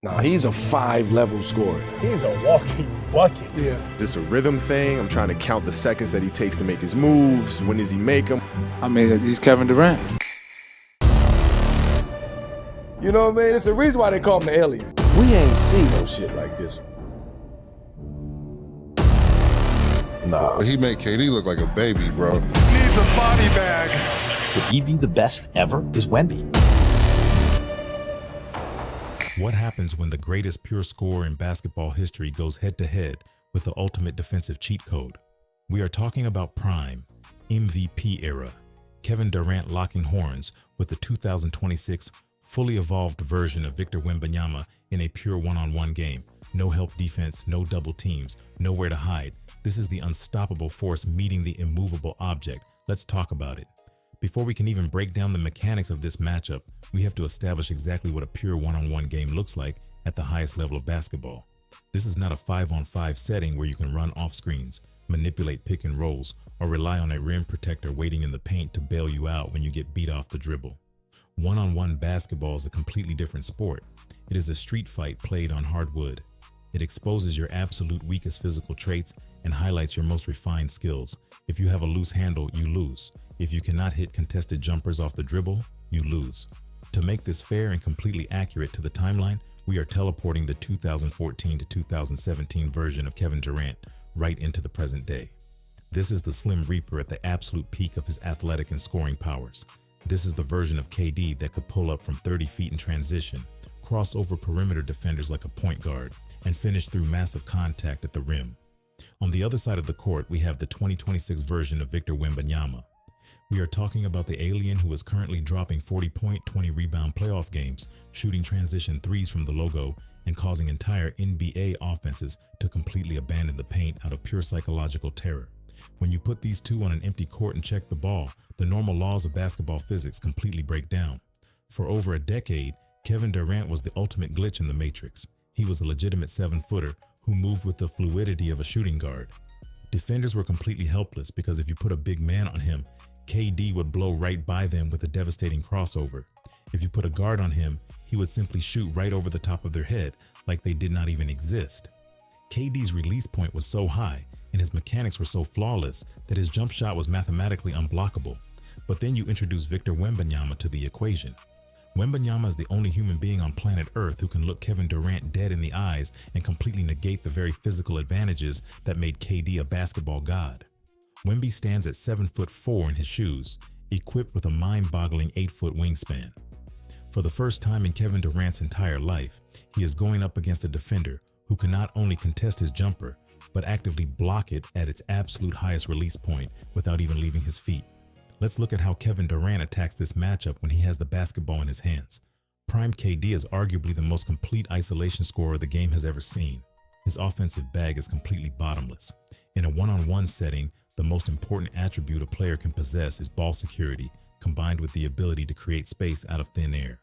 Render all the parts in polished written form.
Nah, he's a 5-level scorer. He's a walking bucket. Yeah. Is this a rhythm thing? I'm trying to count the seconds that he takes to make his moves. When does he make them? I mean, he's Kevin Durant. You know what I mean? It's the reason why they call him the alien. We ain't seen no shit like this. Nah. He made KD look like a baby, bro. Needs a body bag. Could he be the best ever? Is Wemby. What happens when the greatest pure scorer in basketball history goes head-to-head with the ultimate defensive cheat code? We are talking about Prime, MVP era, Kevin Durant locking horns with the 2026 fully evolved version of Victor Wembanyama in a pure one-on-one game. No help defense, no double teams, nowhere to hide. This is the unstoppable force meeting the immovable object. Let's talk about it. Before we can even break down the mechanics of this matchup, we have to establish exactly what a pure one-on-one game looks like at the highest level of basketball. This is not a 5-on-5 setting where you can run off screens, manipulate pick and rolls, or rely on a rim protector waiting in the paint to bail you out when you get beat off the dribble. One-on-one basketball is a completely different sport. It is a street fight played on hardwood. It exposes your absolute weakest physical traits and highlights your most refined skills. If you have a loose handle, you lose. If you cannot hit contested jumpers off the dribble, you lose. To make this fair and completely accurate to the timeline, we are teleporting the 2014 to 2017 version of Kevin Durant right into the present day. This is the Slim Reaper at the absolute peak of his athletic and scoring powers. This is the version of KD that could pull up from 30 feet in transition, cross over perimeter defenders like a point guard, and finish through massive contact at the rim. On the other side of the court, we have the 2026 version of Victor Wembanyama. We are talking about the alien who is currently dropping 40-point, 20-rebound playoff games, shooting transition threes from the logo, and causing entire NBA offenses to completely abandon the paint out of pure psychological terror. When you put these two on an empty court and check the ball, the normal laws of basketball physics completely break down. For over a decade, Kevin Durant was the ultimate glitch in the matrix. He was a legitimate 7-footer who moved with the fluidity of a shooting guard. Defenders were completely helpless because if you put a big man on him, KD would blow right by them with a devastating crossover. If you put a guard on him, he would simply shoot right over the top of their head like they did not even exist. KD's release point was so high and his mechanics were so flawless that his jump shot was mathematically unblockable. But then you introduce Victor Wembanyama to the equation. Wembanyama is the only human being on planet Earth who can look Kevin Durant dead in the eyes and completely negate the very physical advantages that made KD a basketball god. Wemby stands at 7'4" in his shoes, equipped with a mind-boggling 8-foot wingspan. For the first time in Kevin Durant's entire life, he is going up against a defender who can not only contest his jumper, but actively block it at its absolute highest release point without even leaving his feet. Let's look at how Kevin Durant attacks this matchup when he has the basketball in his hands. Prime KD is arguably the most complete isolation scorer the game has ever seen. His offensive bag is completely bottomless. In a one-on-one setting, the most important attribute a player can possess is ball security, combined with the ability to create space out of thin air.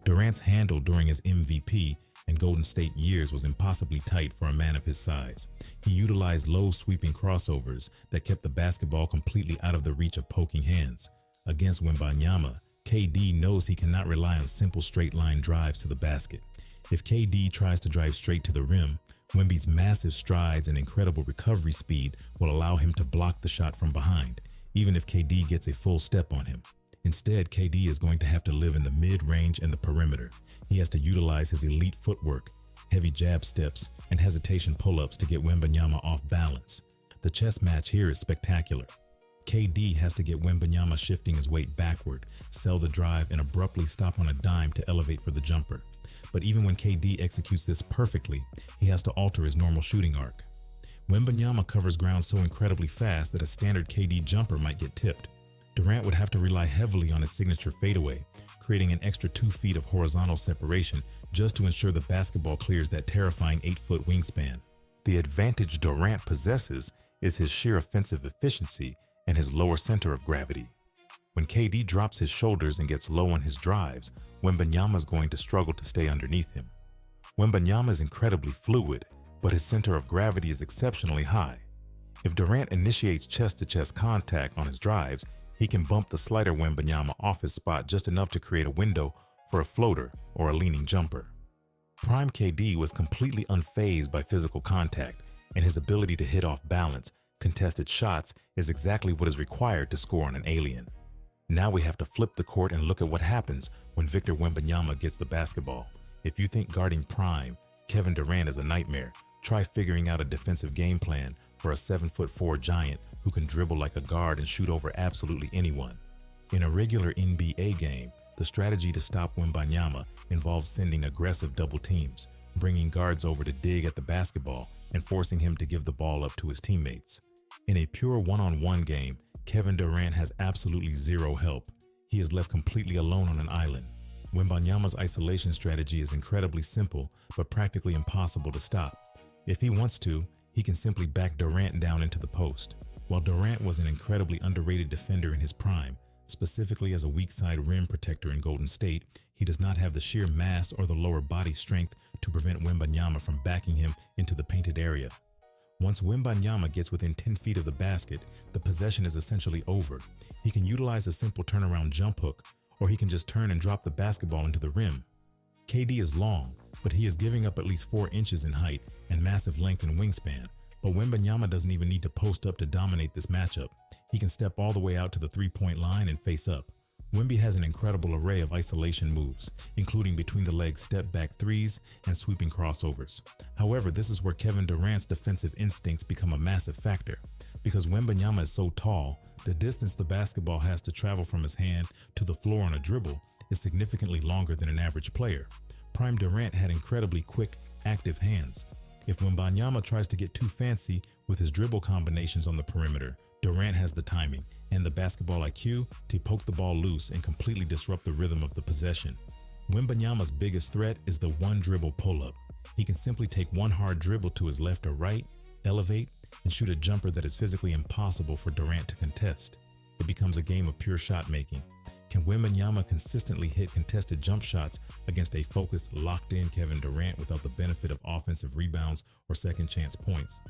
Durant's handle during his MVP and Golden State years was impossibly tight for a man of his size. He utilized low sweeping crossovers that kept the basketball completely out of the reach of poking hands. Against Wembanyama, KD knows he cannot rely on simple straight line drives to the basket. If KD tries to drive straight to the rim, Wemby's massive strides and incredible recovery speed will allow him to block the shot from behind, even if KD gets a full step on him. Instead, KD is going to have to live in the mid-range and the perimeter. He has to utilize his elite footwork, heavy jab steps, and hesitation pull-ups to get Wembanyama off balance. The chess match here is spectacular. KD has to get Wembanyama shifting his weight backward, sell the drive, and abruptly stop on a dime to elevate for the jumper. But even when KD executes this perfectly, he has to alter his normal shooting arc. Wembanyama covers ground so incredibly fast that a standard KD jumper might get tipped. Durant would have to rely heavily on his signature fadeaway, creating an extra 2 feet of horizontal separation just to ensure the basketball clears that terrifying 8-foot wingspan. The advantage Durant possesses is his sheer offensive efficiency and his lower center of gravity. When KD drops his shoulders and gets low on his drives, Wembanyama is going to struggle to stay underneath him. Wembanyama is incredibly fluid, but his center of gravity is exceptionally high. If Durant initiates chest-to-chest contact on his drives, he can bump the slighter Wembanyama off his spot just enough to create a window for a floater or a leaning jumper. Prime KD was completely unfazed by physical contact, and his ability to hit off balance, contested shots is exactly what is required to score on an alien. Now we have to flip the court and look at what happens when Victor Wembanyama gets the basketball. If you think guarding Prime Kevin Durant is a nightmare, try figuring out a defensive game plan for a 7'4" giant who can dribble like a guard and shoot over absolutely anyone. In a regular NBA game, the strategy to stop Wembanyama involves sending aggressive double teams, bringing guards over to dig at the basketball, and forcing him to give the ball up to his teammates. In a pure one-on-one game, Kevin Durant has absolutely zero help. He is left completely alone on an island. Wembanyama's isolation strategy is incredibly simple, but practically impossible to stop. If he wants to, he can simply back Durant down into the post. While Durant was an incredibly underrated defender in his prime, specifically as a weak side rim protector in Golden State, he does not have the sheer mass or the lower body strength to prevent Wembanyama from backing him into the painted area. Once Wembanyama gets within 10 feet of the basket, the possession is essentially over. He can utilize a simple turnaround jump hook, or he can just turn and drop the basketball into the rim. KD is long, but he is giving up at least 4 inches in height and massive length and wingspan. But Wembanyama doesn't even need to post up to dominate this matchup. He can step all the way out to the three-point line and face up. Wemby has an incredible array of isolation moves, including between the legs step-back threes and sweeping crossovers. However, this is where Kevin Durant's defensive instincts become a massive factor. Because Wembanyama is so tall, the distance the basketball has to travel from his hand to the floor on a dribble is significantly longer than an average player. Prime Durant had incredibly quick, active hands. If Wembanyama tries to get too fancy with his dribble combinations on the perimeter, Durant has the timing and the basketball IQ to poke the ball loose and completely disrupt the rhythm of the possession. Wembanyama's biggest threat is the one dribble pull-up. He can simply take one hard dribble to his left or right, elevate, and shoot a jumper that is physically impossible for Durant to contest. It becomes a game of pure shot making. Can Wembanyama consistently hit contested jump shots against a focused, locked-in Kevin Durant without the benefit of offensive rebounds or second-chance points?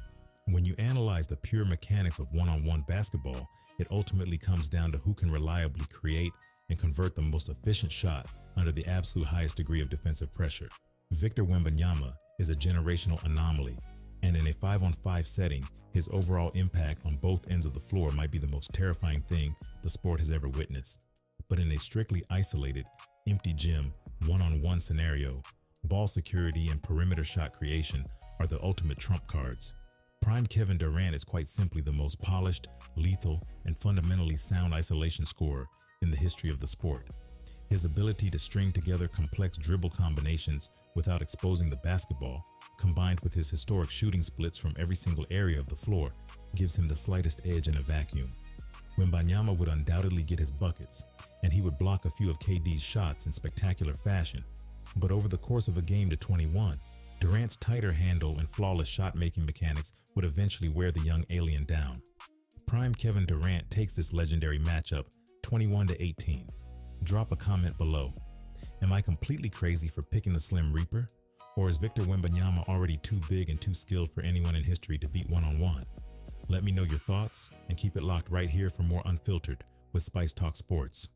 When you analyze the pure mechanics of one-on-one basketball, it ultimately comes down to who can reliably create and convert the most efficient shot under the absolute highest degree of defensive pressure. Victor Wembanyama is a generational anomaly, and in a 5-on-5 setting, his overall impact on both ends of the floor might be the most terrifying thing the sport has ever witnessed. But in a strictly isolated, empty gym, one-on-one scenario, ball security and perimeter shot creation are the ultimate trump cards. Prime Kevin Durant is quite simply the most polished, lethal, and fundamentally sound isolation scorer in the history of the sport. His ability to string together complex dribble combinations without exposing the basketball, combined with his historic shooting splits from every single area of the floor, gives him the slightest edge in a vacuum. Wembanyama would undoubtedly get his buckets, and he would block a few of KD's shots in spectacular fashion. But over the course of a game to 21, Durant's tighter handle and flawless shot-making mechanics would eventually wear the young alien down. Prime Kevin Durant takes this legendary matchup 21-18. Drop a comment below. Am I completely crazy for picking the Slim Reaper? Or is Victor Wembanyama already too big and too skilled for anyone in history to beat one-on-one? Let me know your thoughts and keep it locked right here for more Unfiltered with Spice Talk Sports.